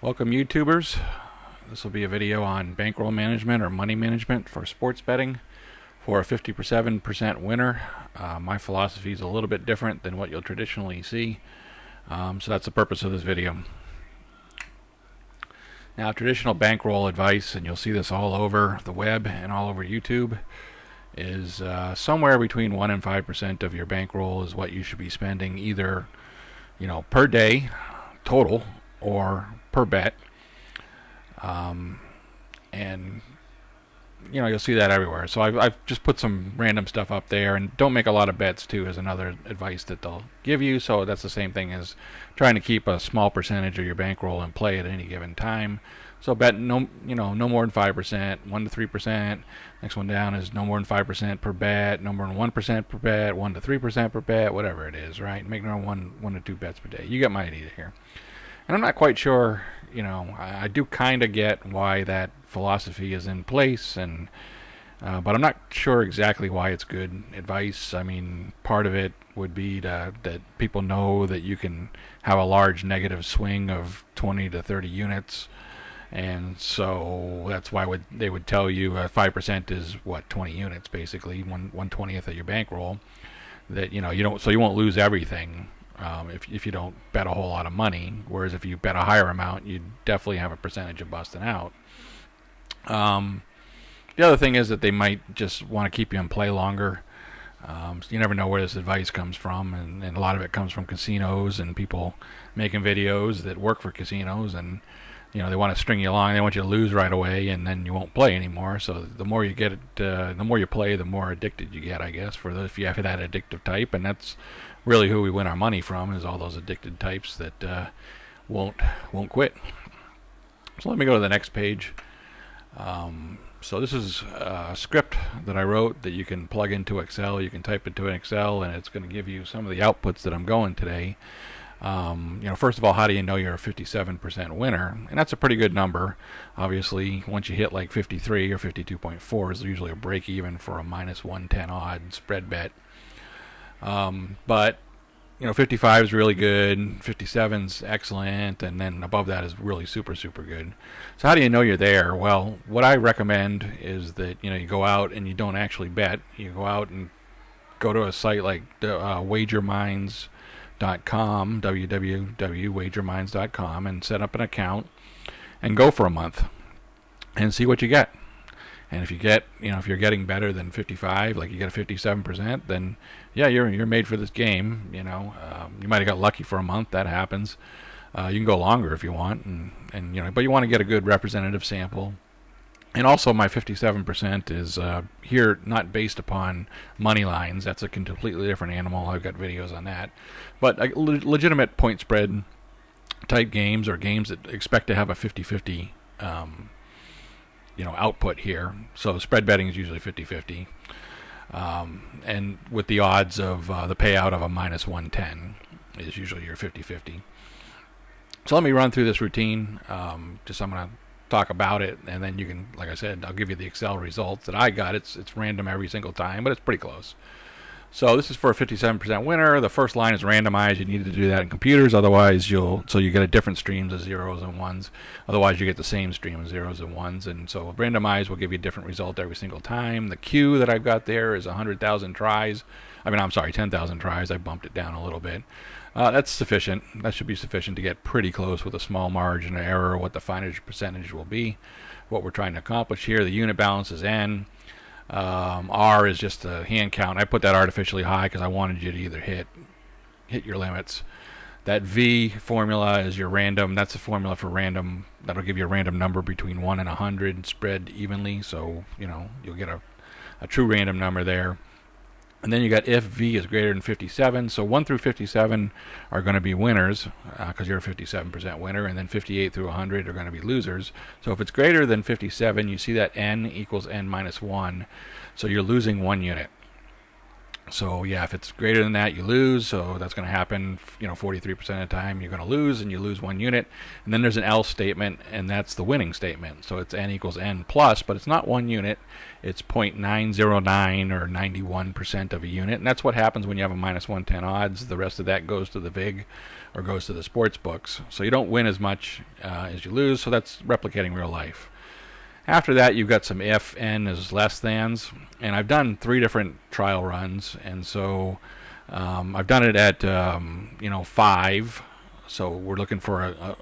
Welcome YouTubers. This will be a video on bankroll management or money management for sports betting for a 57% winner. My philosophy is a little bit different than what you'll traditionally see, so that's the purpose of this video. Now, traditional bankroll advice, and you'll see this all over the web and all over YouTube, is somewhere between 1 and 5% of your bankroll is what you should be spending either per day total or per bet. And you'll see that everywhere. So I've just put some random stuff up there, and don't make a lot of bets too is another advice that they'll give you. So that's the same thing as trying to keep a small percentage of your bankroll in play at any given time. So bet no more than 5%, 1 to 3%. Next one down is no more than 5% per bet, no more than 1% per bet, 1 to 3% per bet, whatever it is, right? Make no one to 2 bets per day. You get my idea here. And I'm not quite sure, I do kind of get why that philosophy is in place, and but I'm not sure exactly why it's good advice. I mean, part of it would be that people know that you can have a large negative swing of 20 to 30 units, and so that's why they would tell you 5% is 20 units, basically 1/20th of your bankroll. That you won't lose everything. If you don't bet a whole lot of money, whereas if you bet a higher amount, you definitely have a percentage of busting out. The other thing is that they might just want to keep you in play longer. So you never know where this advice comes from, and a lot of it comes from casinos and people making videos that work for casinos, and they want to string you along. They want you to lose right away, and then you won't play anymore. So the more you get it, the more you play, the more addicted you get, I guess, if you have that addictive type. And that's really who we win our money from, is all those addicted types that won't quit. So let me go to the next page. So this is a script that I wrote that you can plug into Excel. You can type into an Excel, and it's going to give you some of the outputs that I'm going today. First of all, how do you know you're a 57% winner? And that's a pretty good number. Obviously, once you hit like 53 or 52.4 is usually a break even for a minus 110 odd spread bet. But 55 is really good, 57 is excellent, and then above that is really super, super good. So how do you know you're there? Well, what I recommend is that you go out and you don't actually bet. You go out and go to a site like wagerminds.com, www.wagerminds.com, and set up an account and go for a month and see what you get. And if you get, if you're getting better than 55, like you get a 57%, then yeah, you're made for this game. You might have got lucky for a month. That happens. You can go longer if you want, but you want to get a good representative sample. And also, my 57% is here not based upon money lines. That's a completely different animal. I've got videos on that. But legitimate point spread type games, or games that expect to have a 50-50 output here. So spread betting is usually 50-50. And with the odds of the payout of a minus 110 is usually your 50-50. So let me run through this routine. I'm going to talk about it, and then you can, like I said, I'll give you the Excel results that I got. It's random every single time, but it's pretty close. So this is for a 57% winner. The first line is randomized. You need to do that in computers, otherwise you get a different streams of zeros and ones. Otherwise you get the same stream of zeros and ones. And so randomized will give you a different result every single time. The Q that I've got there is 100,000 tries. 10,000 tries. I bumped it down a little bit. That's sufficient. That should be sufficient to get pretty close with a small margin of error what the final percentage will be. What we're trying to accomplish here, the unit balance is N. R is just a hand count. I put that artificially high because I wanted you to either hit your limits. That V formula is your random. That's a formula for random. That'll give you a random number between 1 and 100 spread evenly. So you'll get a true random number there. And then you got if V is greater than 57. So 1 through 57 are going to be winners because you're a 57% winner, and then 58 through 100 are going to be losers. So if it's greater than 57, you see that N equals N minus 1. So you're losing 1 unit. So yeah, if it's greater than that, you lose. So that's going to happen, 43% of the time you're going to lose, and you lose 1 unit. And then there's an else statement, and that's the winning statement. So it's N equals N plus, but it's not 1 unit. It's 0.909 or 91% of a unit. And that's what happens when you have a minus 110 odds. The rest of that goes to the VIG, or goes to the sports books. So you don't win as much as you lose. So that's replicating real life. After that, you've got some if n is less thans, and I've done 3 different trial runs, and so I've done it at 5. So we're looking for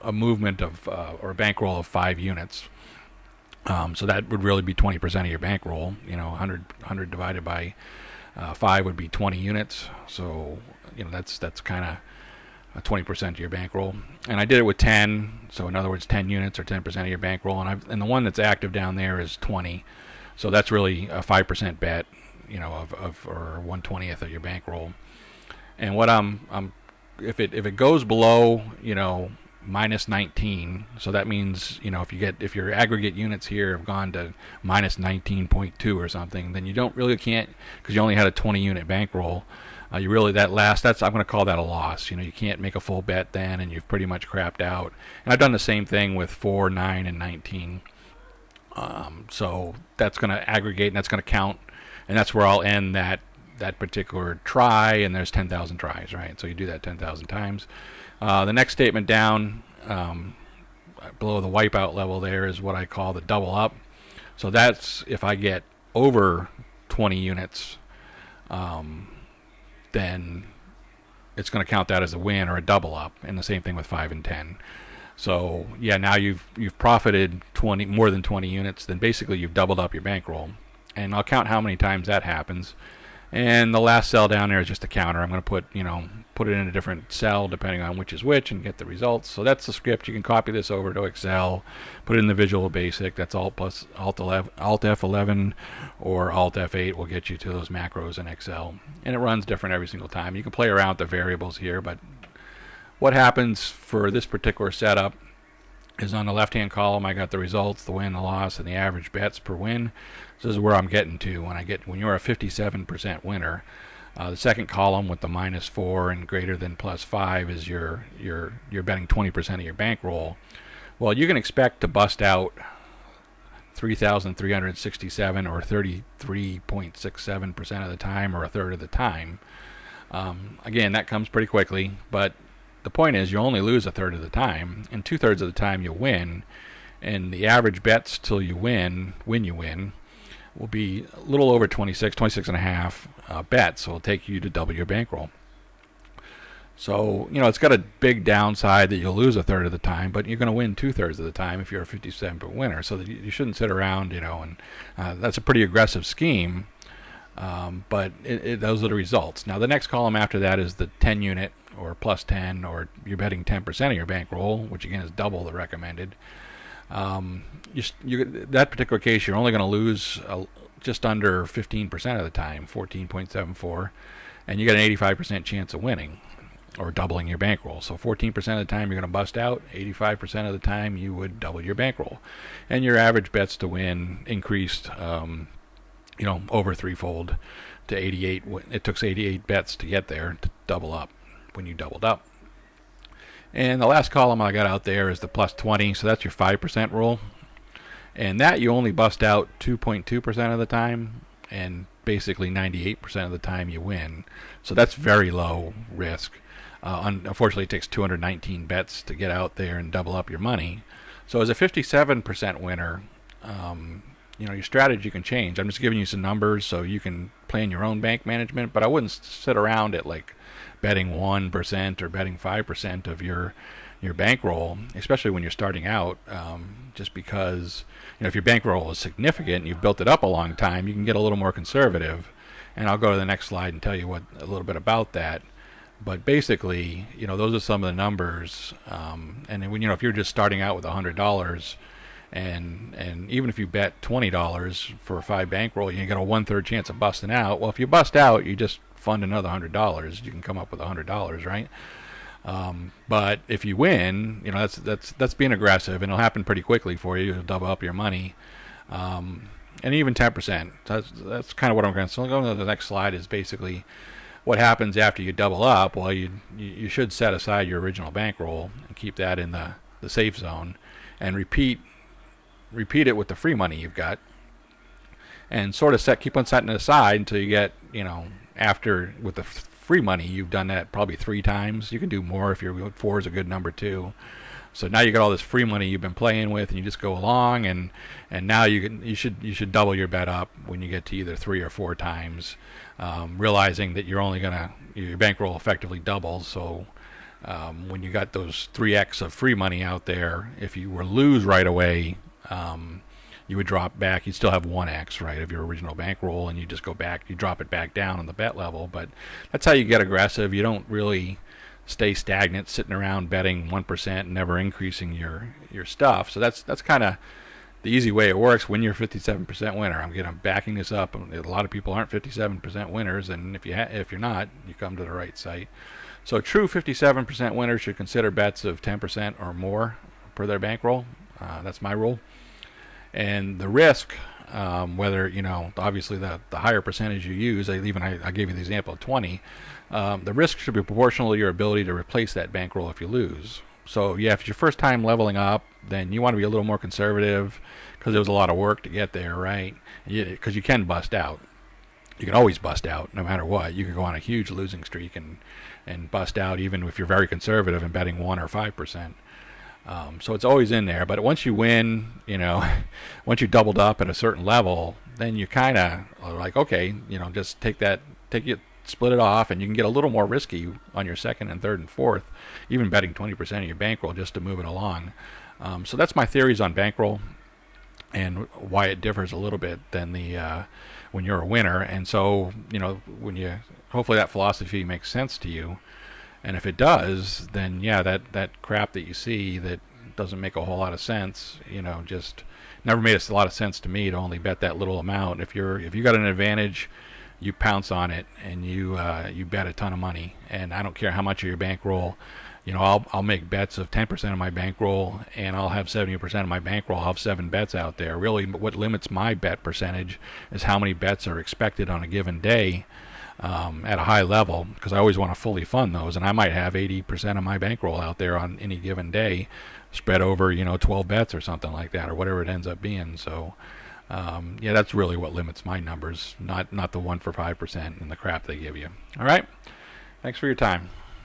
a movement of or a bankroll of 5 units. So that would really be 20% of your bankroll. 100 divided by 5 would be 20 units. So that's kind of 20% of your bankroll. And I did it with 10. So in other words, 10 units or 10% of your bankroll. And the one that's active down there is 20. So that's really a 5% bet, of or 1/20th of your bankroll. And what if it goes below, minus 19, so that means if your aggregate units here have gone to minus 19.2 or something, then you can't, because you only had a 20 unit bankroll. I'm going to call that a loss. You can't make a full bet then, and you've pretty much crapped out. And I've done the same thing with 4, 9, and 19. So that's going to aggregate, and that's going to count, and that's where I'll end that particular try. And there's 10,000 tries, right? So you do that 10,000 times. The next statement down below the wipeout level there is what I call the double up. So that's if I get over 20 units, then it's going to count that as a win or a double up, and the same thing with 5 and 10. So now you've profited more than 20 units, then basically you've doubled up your bankroll. And I'll count how many times that happens. And the last cell down there is just a counter. I'm going to put it in a different cell depending on which is which and get the results. So that's the script. You can copy this over to Excel, put it in the Visual Basic. That's Alt F11 or Alt F8 will get you to those macros in Excel. And it runs different every single time. You can play around with the variables here, but what happens for this particular setup is on the left-hand column I got the results, the win, the loss, and the average bets per win. So this is where I'm getting to when you're a 57% winner. The second column with the -4 and greater than +5 is you're betting 20% of your bankroll. Well, you can expect to bust out 3,367 or 33.67% of the time, or a third of the time. Again, that comes pretty quickly, but the point is you only lose a third of the time, and 2/3 of the time you win. And the average bets till you win, when you win, will be a little over 26 and a half bets. So it'll take you to double your bankroll. So, it's got a big downside that you'll lose a third of the time, but you're going to win 2/3 of the time if you're a 57% winner. So that you shouldn't sit around, and that's a pretty aggressive scheme. But those are the results. Now, the next column after that is the 10 unit or +10, or you're betting 10% of your bankroll, which again is double the recommended. That particular case, you're only going to lose just under 15% of the time, 14.74, and you got an 85% chance of winning or doubling your bankroll. So 14% of the time you're going to bust out, 85% of the time you would double your bankroll. And your average bets to win increased over threefold to 88. It took 88 bets to get there to double up when you doubled up. And the last column I got out there is the +20, so that's your 5% rule. And that you only bust out 2.2% of the time, and basically 98% of the time you win. So that's very low risk. Unfortunately, it takes 219 bets to get out there and double up your money. So as a 57% winner, your strategy can change. I'm just giving you some numbers so you can plan your own bank management, but I wouldn't sit around at like betting 1% or betting 5% of your bankroll, especially when you're starting out, just because if your bankroll is significant and you've built it up a long time, you can get a little more conservative. And I'll go to the next slide and tell you a little bit about that. But basically, those are some of the numbers. And when if you're just starting out with $100, and even if you bet $20 for a 5 bankroll, you get a 1/3 chance of busting out. Well, if you bust out, you just fund another $100. You can come up with $100, right? But if you win, that's being aggressive, and it'll happen pretty quickly for you. You'll double up your money, and even 10%. That's kind of what I'm going to. So going to the next slide is basically what happens after you double up. Well, you should set aside your original bankroll and keep that in the safe zone, and repeat it with the free money you've got, and sort of keep on setting it aside until you get after with the free money, you've done that probably 3 times. You can do more if 4 is a good number too. So now you got all this free money you've been playing with, and you just go along, and now you should double your bet up when you get to either 3 or 4 times, realizing that you're only your bankroll effectively doubles. So when you got those 3x of free money out there, if you were to lose right away, you would drop back. You'd still have 1x, right, of your original bankroll, and you just go back, you drop it back down on the bet level. But that's how you get aggressive. You don't really stay stagnant, sitting around betting 1% and never increasing your stuff. So that's kind of the easy way it works when you're 57% winner. I'm backing this up. A lot of people aren't 57% winners, and if you're not, you come to the right site. So true 57% winners should consider bets of 10% or more per their bankroll. That's my rule. And the risk, whether, obviously the higher percentage you use, I gave you the example of 20, the risk should be proportional to your ability to replace that bankroll if you lose. So yeah, if it's your first time leveling up, then you want to be a little more conservative, because there was a lot of work to get there, right? Because you can bust out. You can always bust out no matter what. You can go on a huge losing streak and bust out even if you're very conservative and betting 1 or 5%. So it's always in there. But once you win, once you doubled up at a certain level, then you kind of are like, okay, just split it off, and you can get a little more risky on your second and third and fourth, even betting 20% of your bankroll just to move it along. So that's my theories on bankroll and why it differs a little bit than when you're a winner. And so, hopefully that philosophy makes sense to you. And if it does, then yeah, that crap that you see that doesn't make a whole lot of sense, just never made a lot of sense to me to only bet that little amount. If you got an advantage, you pounce on it and you bet a ton of money. And I don't care how much of your bankroll, I'll make bets of 10% of my bankroll, and I'll have 70% of my bankroll. I'll have 7 bets out there. Really, what limits my bet percentage is how many bets are expected on a given day. At a high level, because I always want to fully fund those, and I might have 80% of my bankroll out there on any given day, spread over 12 bets or something like that, or whatever it ends up being. So yeah, that's really what limits my numbers, not the 1 for 5% and the crap they give you. All right, thanks for your time.